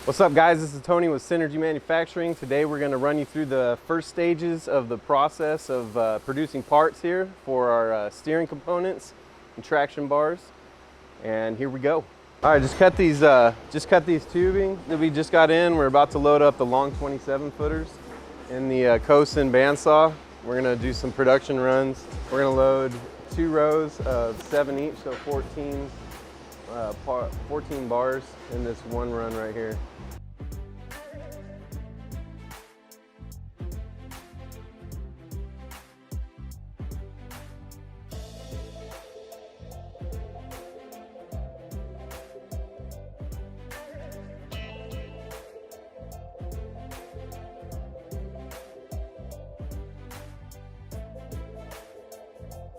What's up guys, this is Tony with Synergy Manufacturing. Today we're going to run you through the first stages of the process of producing parts here for our steering components and traction bars. And here we go. All right, just cut these tubing that we just got in. We're about to load up the long 27 footers in the Cosin bandsaw. We're going to do some production runs. We're going to load 2 rows of 7 each, so 14 bars in this one run right here.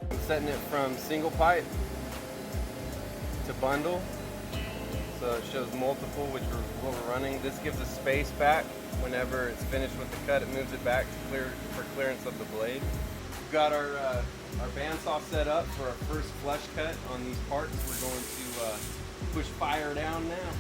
I'm setting it from single pipe to bundle, so it shows multiple, which is what we're running. This gives us space back. Whenever it's finished with the cut, it moves it back to for clearance of the blade. We've got our bandsaw set up for our first flush cut on these parts. We're going to push fire down now.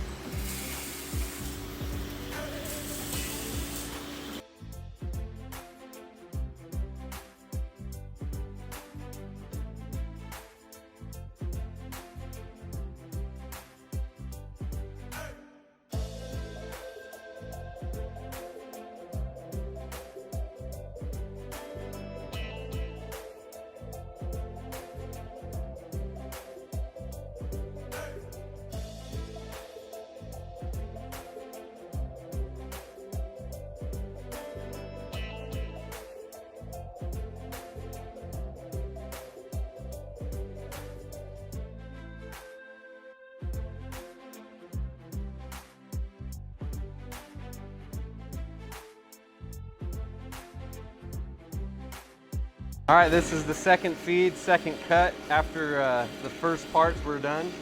All right, this is the second feed, second cut after the first parts were done.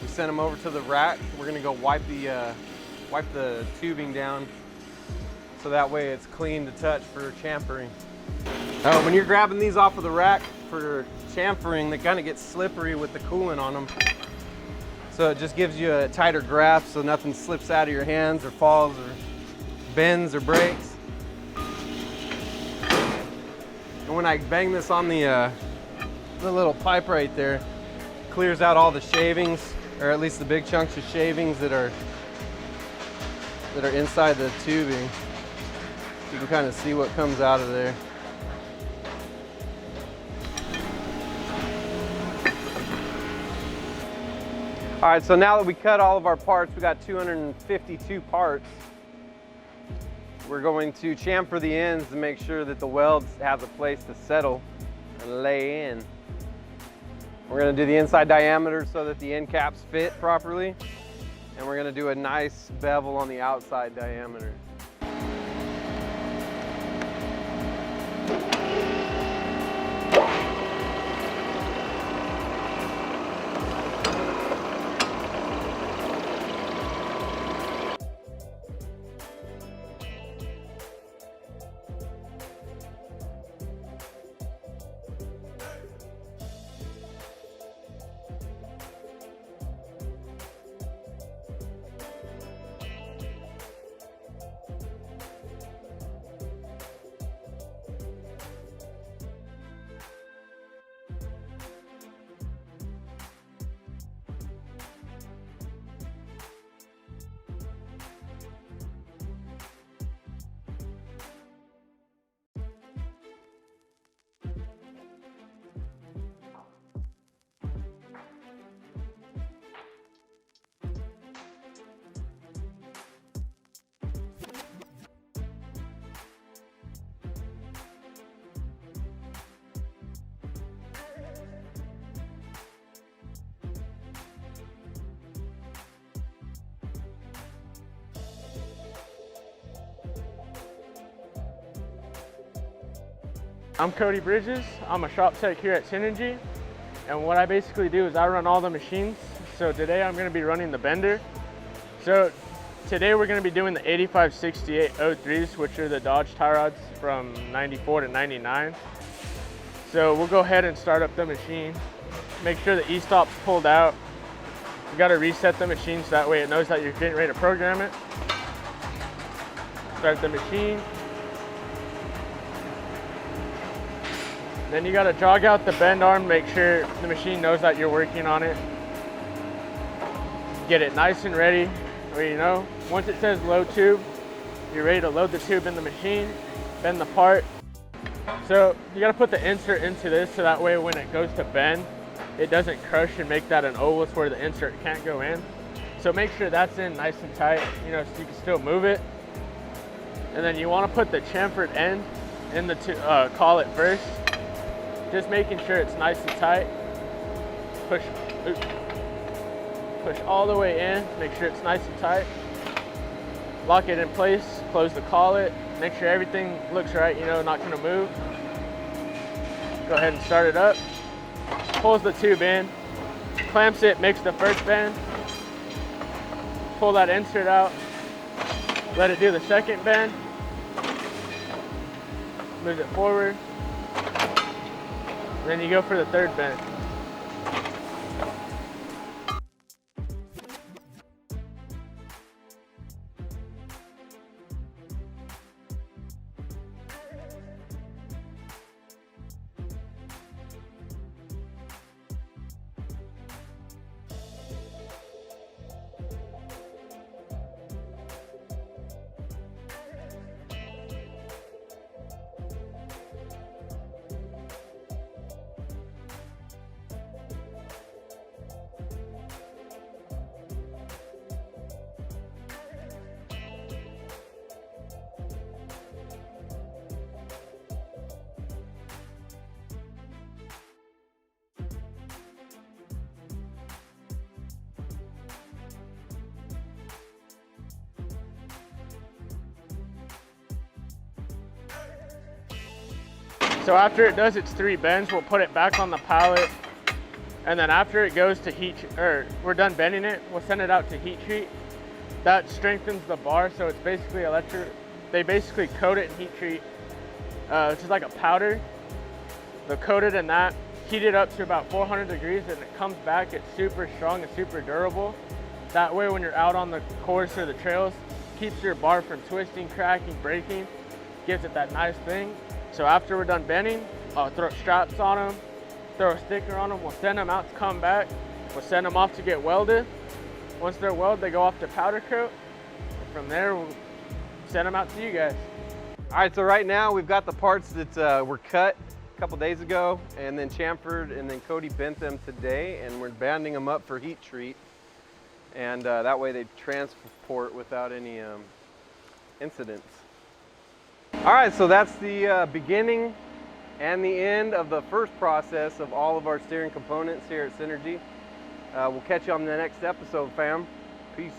We sent them over to the rack. We're gonna go wipe the tubing down so that way it's clean to touch for chamfering. When you're grabbing these off of the rack for chamfering, they kind of get slippery with the coolant on them. So it just gives you a tighter grasp so nothing slips out of your hands or falls or bends or breaks. And when I bang this on the little pipe right there, clears out all the shavings, or at least the big chunks of shavings that are inside the tubing. You can kind of see what comes out of there. All right, so now that we cut all of our parts, we got 252 parts. We're going to chamfer the ends to make sure that the welds have a place to settle and lay in. We're going to do the inside diameter so that the end caps fit properly. And we're going to do a nice bevel on the outside diameter. I'm Cody Bridges. I'm a shop tech here at Synergy, and what I basically do is I run all the machines. So today I'm going to be running the bender. So today we're going to be doing the 856803s, which are the Dodge tie rods from 94 to 99. So we'll go ahead and start up the machine. Make sure the e-stop's pulled out. You got to reset the machine so that way it knows that you're getting ready to program it. Start the machine. Then you gotta jog out the bend arm, make sure the machine knows that you're working on it. Get it nice and ready, where you know, once it says load tube, you're ready to load the tube in the machine, bend the part. So you gotta put the insert into this so that way when it goes to bend, it doesn't crush and make that an oval where the insert can't go in. So make sure that's in nice and tight, you know, so you can still move it. And then you wanna put the chamfered end in the collet first. Just making sure it's nice and tight. Push all the way in, make sure it's nice and tight. Lock it in place, close the collet, make sure everything looks right, you know, not gonna move. Go ahead and start it up. Pulls the tube in, clamps it, makes the first bend. Pull that insert out, let it do the second bend. Move it forward. Then you go for the third bend. So after it does its 3 bends, we'll put it back on the pallet. And then after it goes to heat, or we're done bending it, we'll send it out to heat treat. That strengthens the bar, so it's basically they basically coat it in heat treat, which is like a powder. They'll coat it in that, heat it up to about 400 degrees, and it comes back, it's super strong and super durable. That way when you're out on the course or the trails, keeps your bar from twisting, cracking, breaking, gives it that nice thing. So after we're done bending, I'll throw straps on them, throw a sticker on them, we'll send them out to come back, we'll send them off to get welded. Once they're welded, they go off to powder coat. And from there, we'll send them out to you guys. All right, so right now we've got the parts that were cut a couple days ago and then chamfered, and then Cody bent them today, and we're banding them up for heat treat. And that way they transport without any incidents. All right, so that's the beginning and the end of the first process of all of our steering components here at Synergy. We'll catch you on the next episode, fam. Peace.